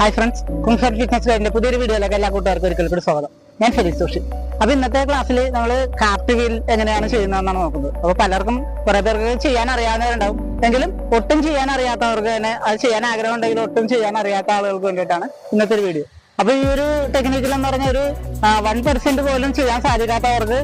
Hi friends, കുംഫർ fitness ഗൈഡിന്റെ പുതിയൊരു വീഡിയോയിലേക്ക് എല്ലാ കൂട്ടുകാർക്കും ഒരിക്കൽ സ്വാഗതം. ഞാൻ ഫെലിക്സ് ജോഷി. അപ്പൊ ഇന്നത്തെ ക്ലാസ്സിൽ നമ്മൾ കാർട്ട് വീൽ എങ്ങനെയാണ് ചെയ്യുന്നതെന്നാണ് നോക്കുന്നത്. അപ്പൊ പലർക്കും കുറെ പേർക്ക് ചെയ്യാൻ അറിയാവുന്നവരുണ്ടാവും, എങ്കിലും ഒട്ടും ചെയ്യാൻ അറിയാത്തവർക്ക് തന്നെ അത് ചെയ്യാൻ ആഗ്രഹം ഉണ്ടെങ്കിൽ ഒട്ടും ചെയ്യാൻ അറിയാത്ത ആളുകൾക്ക് വേണ്ടിയിട്ടാണ് ഇന്നത്തെ ഒരു വീഡിയോ. അപ്പൊ ഈ ഒരു ടെക്നിക്കിൽ എന്ന് പറഞ്ഞ ഒരു 1% പോലും ചെയ്യാൻ സാധിക്കാത്തവർക്ക്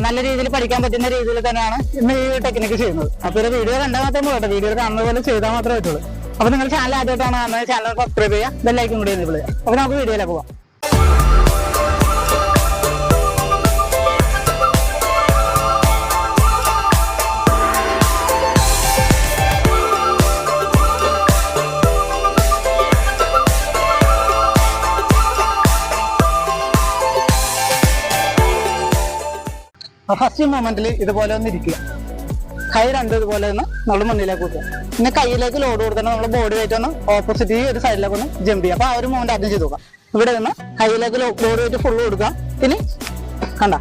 നല്ല രീതിയിൽ പഠിക്കാൻ പറ്റുന്ന രീതിയിൽ തന്നെയാണ് ഇന്ന് ഈ ടെക്നിക്ക് ചെയ്യുന്നത്. അപ്പൊ ഒരു വീഡിയോ കണ്ടാൽ മാത്രമേ പോകട്ടെ, വീഡിയോ കാണുന്ന പോലെ ചെയ്താൽ മാത്രമേ പറ്റുള്ളൂ. അപ്പൊ നിങ്ങൾ ചാനൽ ആദ്യമായിട്ടാണ് കാണുന്നത്, ചാനൽ സബ്സ്ക്രൈബ് ചെയ്യുക, ബെല്ലൈക്കൺ കൂടി എനേബിൾ ചെയ്യുക. അപ്പൊ നമുക്ക് വീഡിയോയിലേക്ക് പോവാം. ഫസ്റ്റ് മൊമെന്റിൽ ഇതുപോലെ ഒന്ന് ഇരിക്കുക, കൈ രണ്ടും ഇതുപോലെ ഒന്ന് നമ്മൾ മുന്നിലേക്ക് കൂട്ടുക. പിന്നെ കൈയിലേക്ക് ലോഡ് കൊടുത്തിട്ട് നമ്മൾ ബോഡി വെയിറ്റ് ഒന്ന് ഓപ്പോസിറ്റ് ഈ ഒരു സൈഡിലേക്ക് ഒന്ന് ജമ്പ് ചെയ്യുക. അപ്പൊ ആ ഒരു മൂവ്മെന്റ് ആദ്യം ചെയ്ത് നോക്കാം. ഇവിടെ നിന്ന് കൈയിലേക്ക് ബോഡി വെയിറ്റ് ഫുള്ള് കൊടുക്കുക. ഇനി കണ്ട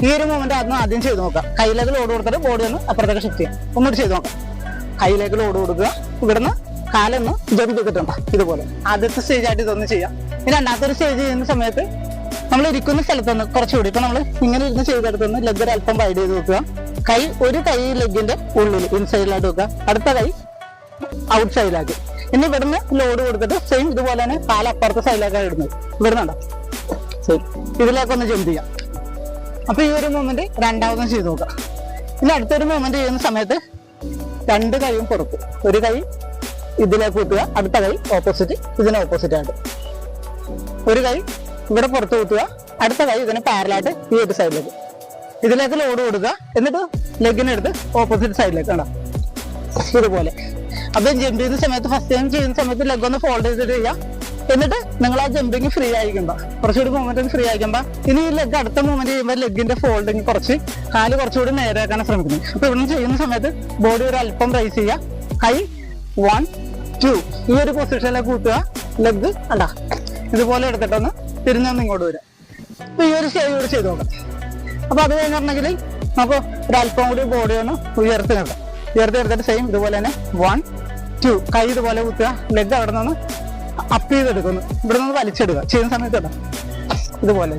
ഈ ഒരു മൂവ്മെന്റ് ആദ്യം ചെയ്ത് നോക്കാം. കൈയിലേക്ക് ലോഡ് കൊടുത്തിട്ട് ബോഡി ഒന്ന് അപ്പുറത്തേക്ക് ഷിഫ്റ്റ് ചെയ്യാം. ഒന്നുകൂടി ചെയ്ത് നോക്കാം. കൈയിലേക്ക് ലോഡ് കൊടുക്കുക, ഇവിടുന്ന് കാലൊന്ന് ജമ്പ് ചെയ്തിട്ടുണ്ട്. ഇതുപോലെ ആദ്യത്തെ സ്റ്റേജ് ആയിട്ട് ഇതൊന്ന് ചെയ്യാം. ഇനി രണ്ടാമത്തെ ഒരു സ്റ്റേജ് ചെയ്യുന്ന സമയത്ത് നമ്മൾ ഇരിക്കുന്ന സ്ഥലത്തുനിന്ന് കുറച്ചുകൂടി ഇപ്പൊ നമ്മൾ ഇങ്ങനെ ഇരുന്ന് ചെയ്തെടുത്തുനിന്ന് ലെഗ് ഒരു അല്പം വൈഡ് ചെയ്ത് വെക്കുക. ഒരു കൈ ലെഗിന്റെ ഉള്ളിൽ ഇൻസൈഡിലായിട്ട് വെക്കുക, അടുത്ത കൈ ഔട്ട് സൈഡിലാക്കി. ഇനി ഇവിടുന്ന് ലോഡ് കൊടുത്തിട്ട് സെയിം ഇതുപോലെ തന്നെ കാല അപ്പുറത്തെ സൈഡിലേക്കാണ് ഇടുന്നത്. ഇവിടുന്നുണ്ടോ സെയിം ഇതിലേക്കൊന്ന് ജമ്പ് ചെയ്യാം. അപ്പൊ ഈ ഒരു മൂവ്മെന്റ് രണ്ടാമതും ചെയ്ത് നോക്കാം. ഇനി അടുത്തൊരു മൂവ്മെന്റ് ചെയ്യുന്ന സമയത്ത് രണ്ട് കൈയും പുറത്ത്, ഒരു കൈ ഇതിലേക്ക് കൂട്ടുക, അടുത്ത കൈ ഓപ്പോസിറ്റ് ഇതിന് ഓപ്പോസിറ്റ് ആയിട്ട്, ഒരു കൈ ഇവിടെ പുറത്ത് കൂട്ടുക, അടുത്ത കൈ ഇതിന് പാരലായിട്ട് ഈ ഒരു സൈഡിലേക്ക്, ഇതിലേക്ക് ലോഡ് കൊടുക്കുക. എന്നിട്ട് ലെഗിനെടുത്ത് ഓപ്പോസിറ്റ് സൈഡിലേക്ക് കണ്ടോ ഇതുപോലെ. അപ്പൊ ജമ്പ് ചെയ്യുന്ന സമയത്ത് ഫസ്റ്റ് ടൈം ചെയ്യുന്ന സമയത്ത് ലെഗ് ഒന്ന് ഫോൾഡ് ചെയ്തിട്ട് ചെയ്യുക. എന്നിട്ട് നിങ്ങൾ ആ ജമ്പിങ് ഫ്രീ ആയിരിക്കുമ്പോ കുറച്ചുകൂടി മൂവ്മെന്റ് ഫ്രീ ആയിരിക്കുമ്പോ ഇനി ഈ ലെഗ് അടുത്ത മൂവ്മെന്റ് ചെയ്യുമ്പോൾ ലെഗിന്റെ ഫോൾഡിങ് കാല് കുറച്ചുകൂടി നേരെയാക്കാനാണ് ശ്രമിക്കുന്നത്. അപ്പൊ ഇവിടെ ചെയ്യുന്ന സമയത്ത് ബോഡി ഒരു അല്പം റൈസ് ചെയ്യുക, കൈ 1 2 ഈ ഒരു പൊസിഷനിലേക്ക് കൂട്ടുക, ലെഗ് അല്ല ഇതുപോലെ എടുത്തിട്ടൊന്ന് തിരിഞ്ഞൊന്ന് ഇങ്ങോട്ട് വരാം. അപ്പൊ ഈ ഒരു സ്റ്റേജ് കൂടി ചെയ്ത് നോക്കാം. അപ്പൊ അത് കഴിഞ്ഞിട്ടുണ്ടെങ്കിൽ നമുക്ക് ഒരല്പം കൂടി ബോഡി ഒന്ന് ഉയർത്തി നിർത്താം. ഉയർത്തി എടുത്തിട്ട് സെയിം ഇതുപോലെ തന്നെ 1 2 കൈ ഇതുപോലെ കുത്തുക, ലെഗ് അവിടെ നിന്ന് അപ്പ് ചെയ്തെടുക്കുന്നു, ഇവിടെ നിന്ന് വലിച്ചെടുക്കുക. ചെയ്യുന്ന സമയത്ത് കേട്ടോ ഇതുപോലെ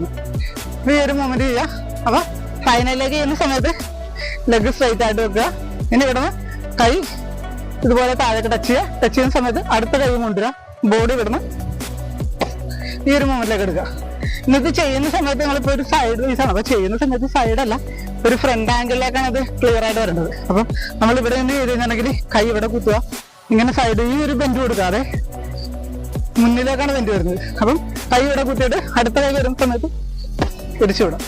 ഈ ഒരു മൂവ്മെന്റ് ചെയ്യുക. അപ്പൊ ഫൈനലിലേക്ക് ചെയ്യുന്ന സമയത്ത് ലെഗ് സ്ട്രൈറ്റ് ആയിട്ട് വെക്കുക. ഇനി ഇവിടെ നിന്ന് കൈ ഇതുപോലെ താഴേക്ക് ടച്ച് ചെയ്യുന്ന സമയത്ത് അടുത്ത കൈ കൊണ്ടുവരിക, ബോഡി ഇവിടുന്ന് ഈ ഒരു മൂവ്മെന്റിലേക്ക് എടുക്കുക. എന്നിട്ട് ചെയ്യുന്ന സമയത്ത് നിങ്ങളിപ്പോ ഒരു സൈഡ് വൈസ് ആണ്. അപ്പൊ ചെയ്യുന്ന സമയത്ത് സൈഡല്ല, ഒരു ഫ്രണ്ട് ആംഗിളിലേക്കാണ് അത് ക്ലിയർ ആയിട്ട് വരേണ്ടത്. അപ്പം നമ്മൾ ഇവിടെ നിന്ന് ചെയ്ത് കഴിഞ്ഞിട്ടുണ്ടെങ്കിൽ കൈ ഇവിടെ കുത്തുക, ഇങ്ങനെ സൈഡ് ഈ ഒരു ബെൻഡ് കൊടുക്കാതെ മുന്നിലേക്കാണ് ബെൻഡ് വരുന്നത്. അപ്പം കൈ ഇവിടെ കുത്തിയിട്ട് അടുത്ത കൈ വരുന്ന സമയത്ത് തിരിച്ചുവിടാം.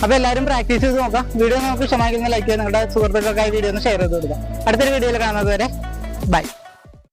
അപ്പൊ എല്ലാവരും പ്രാക്ടീസ് ചെയ്ത് നോക്കാം. വീഡിയോ നമുക്ക് ഇഷ്ടമായിരിക്കുന്ന ലൈക്ക് ചെയ്യുക, നിങ്ങളുടെ സുഹൃത്തുക്കൾക്കായി വീഡിയോ ഒന്ന് ഷെയർ ചെയ്ത് കൊടുക്കാം. അടുത്തൊരു വീഡിയോയിൽ കാണുന്നത് വരെ ബൈ.